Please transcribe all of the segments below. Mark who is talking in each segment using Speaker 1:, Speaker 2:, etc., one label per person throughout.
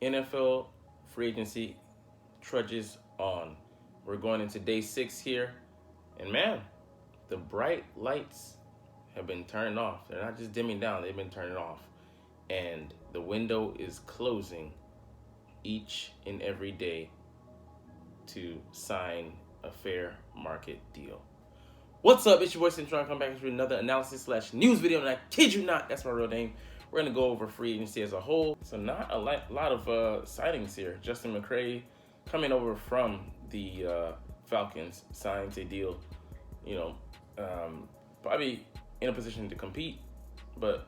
Speaker 1: NFL free agency trudges on. We're going into day 6 here, and man, the bright lights have been turned off. They're not just dimming down, they've been turning off. And the window is closing each and every day to sign a fair market deal. What's up? It's your boy Cintron. Come back with another analysis slash news video, and I kid you not, that's my real name. We're gonna go over free agency as a whole. So not a lot of sightings here. Justin McCray coming over from the Falcons, signs a deal. Probably in a position to compete, but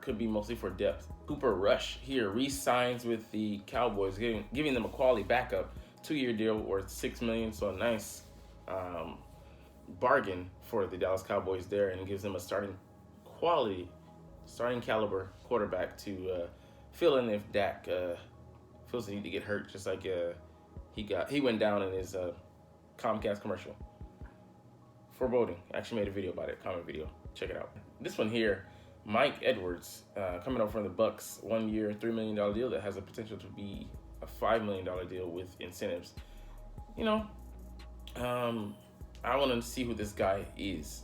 Speaker 1: could be mostly for depth. Cooper Rush here re-signs with the Cowboys, giving them a quality backup, 2-year deal worth $6 million. So a nice bargain for the Dallas Cowboys there, and gives them a starting caliber quarterback to fill in if Dak feels the need to get hurt, just like he went down in his Comcast commercial. Foreboding. I actually made a video about it, comment video. Check it out. This one here, Mike Edwards, coming over from the Bucks, 1-year, $3 million deal that has a potential to be a $5 million deal with incentives. I want to see who this guy is,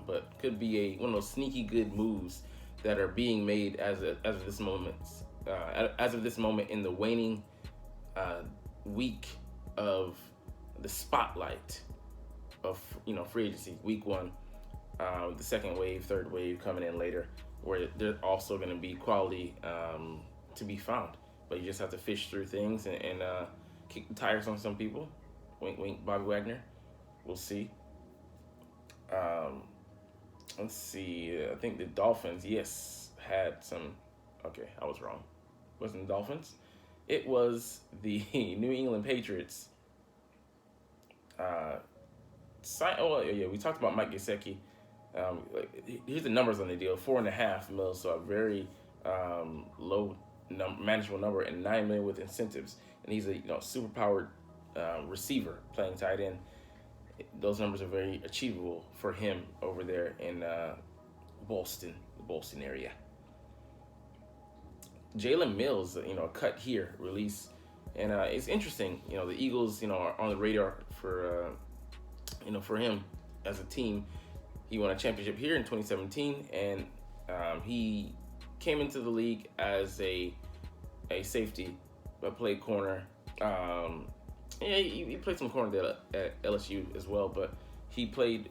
Speaker 1: but could be one of those sneaky good moves that are being made as of this moment in the waning week of the spotlight of free agency, week 1, the second wave, third wave coming in later, where there's also going to be quality to be found, but you just have to fish through things and kick the tires on some people. Wink, wink, Bobby Wagner. We'll see. Let's see. I think the Dolphins, had some. Okay, I was wrong. It wasn't the Dolphins. It was the New England Patriots. We talked about Mike Gesicki. Here's the numbers on the deal: $4.5 million, so a very low manageable number, and $9 million with incentives. And he's a super powered receiver playing tight end. Those numbers are very achievable for him over there in Boston, the Boston area. Jalen Mills, a cut here, release, and it's interesting. The Eagles, are on the radar for, for him as a team. He won a championship here in 2017, and he came into the league as a safety, but played corner. He played some corner at LSU as well, but he played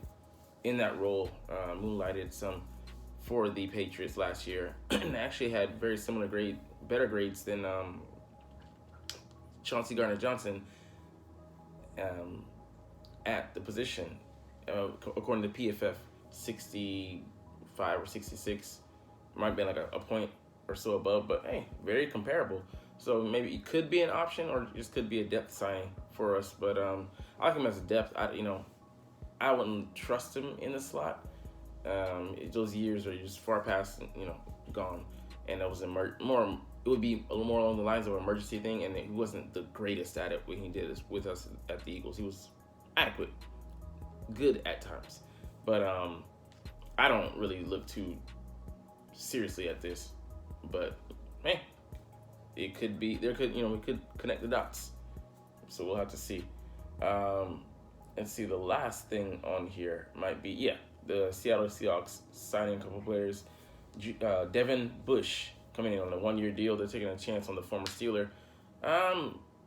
Speaker 1: in that role, moonlighted some for the Patriots last year, and actually had very better grades than Chauncey Gardner-Johnson at the position. According to PFF, 65 or 66, might be like a point or so above, but hey, very comparable. So maybe it could be an option, or just could be a depth signing for us. But I like him as a depth. I wouldn't trust him in the slot. Those years are just far past, gone. And it was it would be a little more along the lines of an emergency thing. And he wasn't the greatest at it when he did this with us at the Eagles. He was adequate, good at times, but I don't really look too seriously at this. But hey, it could be we could connect the dots. So we'll have to see. And see, the last thing on here might be the Seattle Seahawks signing a couple players. Devin Bush coming in on a 1-year deal. They're taking a chance on the former Steeler.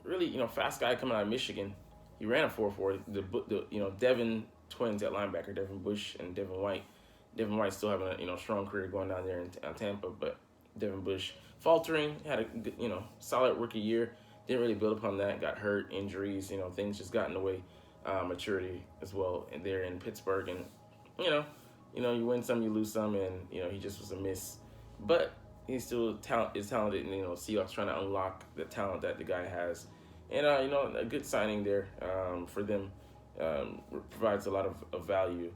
Speaker 1: Really, fast guy coming out of Michigan. He ran a 4.4. Devin twins at linebacker, Devin Bush and Devin White. Devin White still having a strong career going down there in Tampa, but Devin Bush faltering, had a good, solid rookie year. Didn't really build upon that. Got hurt, injuries, things just got in the way. Maturity as well, and there in Pittsburgh, and you win some, you lose some, and he just was a miss. But he still is talented, and Seahawks trying to unlock the talent that the guy has, and a good signing there for them. Provides a lot of value.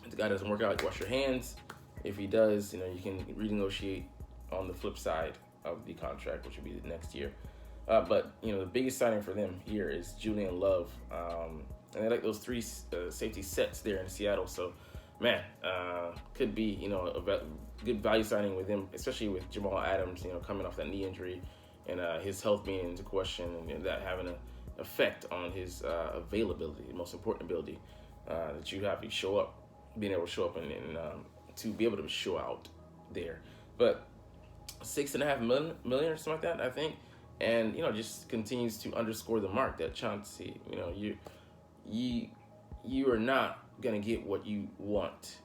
Speaker 1: If the guy doesn't work out, wash your hands. If he does, you can renegotiate on the flip side of the contract, which will be the next year. But the biggest signing for them here is Julian Love, and they like those 3 safety sets there in Seattle. So, man, could be a good value signing with him, especially with Jamal Adams, coming off that knee injury, and his health being into question, and that having an effect on his availability, the most important ability that you have to show up, being able to show up and to be able to show out there. But 6.5 million or something like that, I think, and just continues to underscore the mark that Chauncey, you are not gonna get what you want,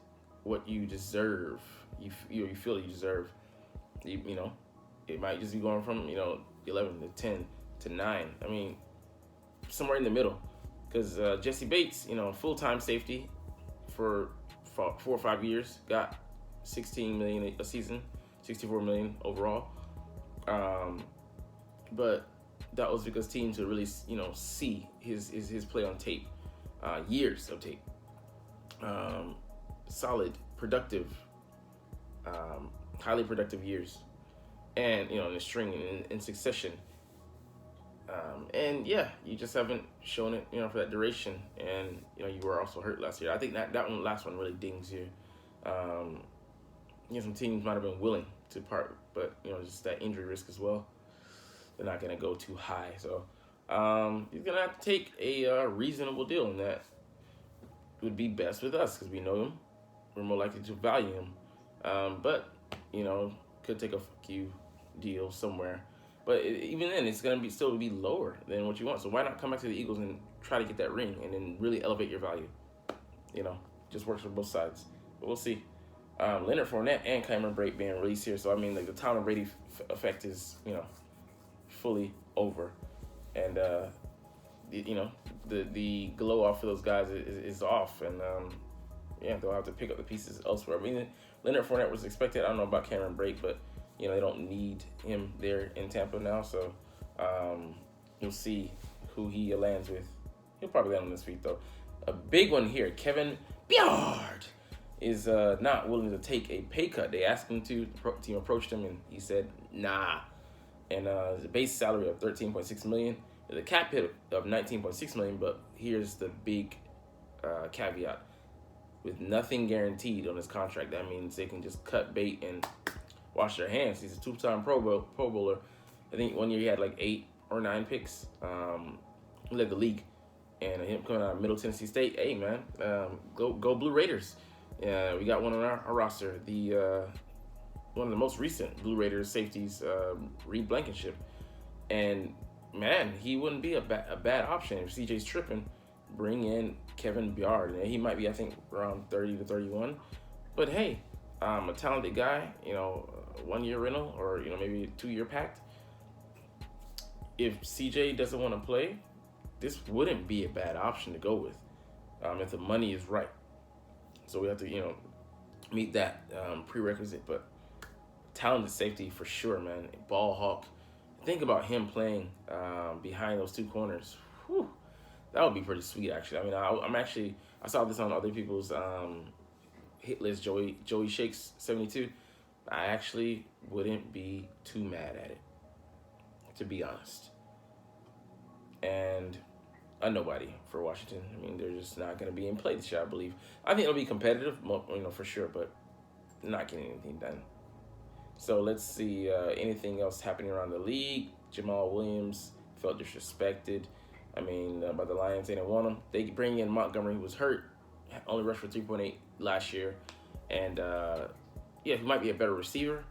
Speaker 1: what you deserve. You feel you deserve. It might just be going from 11 to 10 to 9. I mean, somewhere in the middle, because Jesse Bates, full-time safety for 4 or 5 years, got 16 million a season, 64 million overall. But that was because teams would really see his play on tape, years of tape, solid, productive, highly productive years, and in a string in succession. And yeah, you just haven't shown it, for that duration. And you were also hurt last year. I think that last one really dings you. Some teams might have been willing to part, but just that injury risk as well. They're not gonna go too high, so he's gonna have to take a reasonable deal, and that would be best with us because we know him. We're more likely to value him, but could take a fuck you deal somewhere. But even then, it's gonna still be lower than what you want. So why not come back to the Eagles and try to get that ring and then really elevate your value? Just works for both sides. But we'll see. Leonard Fournette and Cameron Brate being released here, so I mean, the Tom Brady effect is fully over, and the glow off for those guys is off, and they'll have to pick up the pieces elsewhere. I mean, Leonard Fournette was expected. I don't know about Cameron Brate, but they don't need him there in Tampa now, so you'll see who he lands with. He'll probably land on his feet though. A big one here, Kevin Byard is not willing to take a pay cut. They asked him to. The team approached him, and he said, nah. And the base salary of $13.6 million, the cap hit of $19.6 million. But here's the big caveat: with nothing guaranteed on his contract, that means they can just cut bait and wash their hands. He's a two-time Pro Bowler. I think one year he had like 8 or 9 picks. He led the league, and him coming out of Middle Tennessee State. Hey man, go Blue Raiders! We got one on our roster. The one of the most recent Blue Raiders safeties, Reed Blankenship. And man, he wouldn't be a bad option if CJ's tripping. Bring in Kevin Byard. And he might be, I think, around 30 to 31. But hey, a talented guy, 1 year rental or maybe 2 year pact. If CJ doesn't want to play, this wouldn't be a bad option to go with, if the money is right. So we have to, meet that prerequisite. But talented safety for sure, man. Ball hawk. Think about him playing behind those two corners. Whew. That would be pretty sweet, actually. I mean, I saw this on other people's hit list. Joey Shakes 72. I actually wouldn't be too mad at it, to be honest. And a nobody for Washington. I mean, they're just not going to be in play this year, I believe. I think it'll be competitive, for sure, but not getting anything done. So let's see anything else happening around the league. Jamal Williams felt disrespected. I mean, by the Lions, they didn't want him. They bring in Montgomery, who was hurt, only rushed for 3.8 last year. And, he might be a better receiver,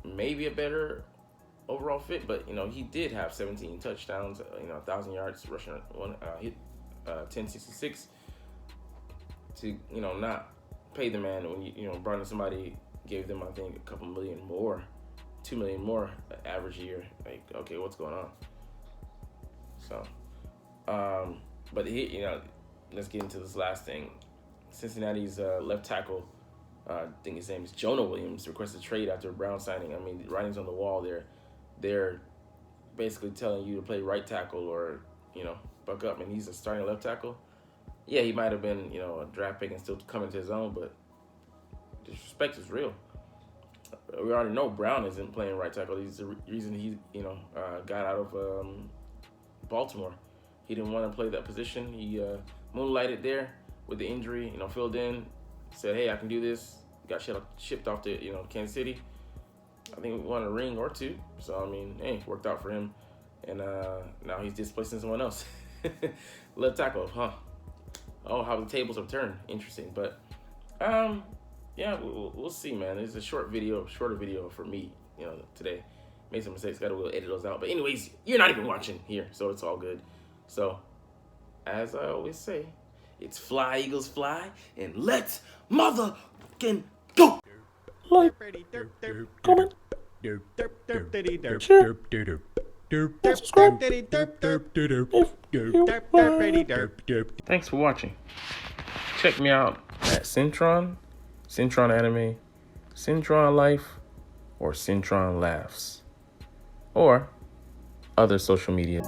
Speaker 1: maybe a better overall fit, but, he did have 17 touchdowns, 1,000 yards, rushing one, hit 1066 to, not pay the man when you brought in somebody, gave them, I think, a couple million more, 2 million more average year. Like, okay, what's going on? So, but here, let's get into this last thing. Cincinnati's left tackle, I think his name is Jonah Williams, requested trade after a Brown signing. I mean, the writing's on the wall there. They're basically telling you to play right tackle or, buck up, and he's a starting left tackle. Yeah, he might have been, a draft pick and still coming to his own, but disrespect is real. We already know Brown isn't playing right tackle. He's the reason he, got out of Baltimore. He didn't want to play that position. He moonlighted there with the injury, filled in, said, hey, I can do this. Got shipped off to, Kansas City. I think he won a ring or two. So I mean, hey, worked out for him. And now he's displacing someone else. Left tackle, huh? Oh, how the tables have turned. Interesting, but yeah, we'll see, man. It's a shorter video for me, today. Made some mistakes, gotta edit those out. But anyways, you're not even watching here, so it's all good. So, as I always say, it's fly, Eagles, fly, and let's motherfucking go! Like, comment, share, subscribe if you want. Thanks for watching. Check me out at Cintron, Cintron Anime, Cintron Life, or Cintron Laughs, or other social media.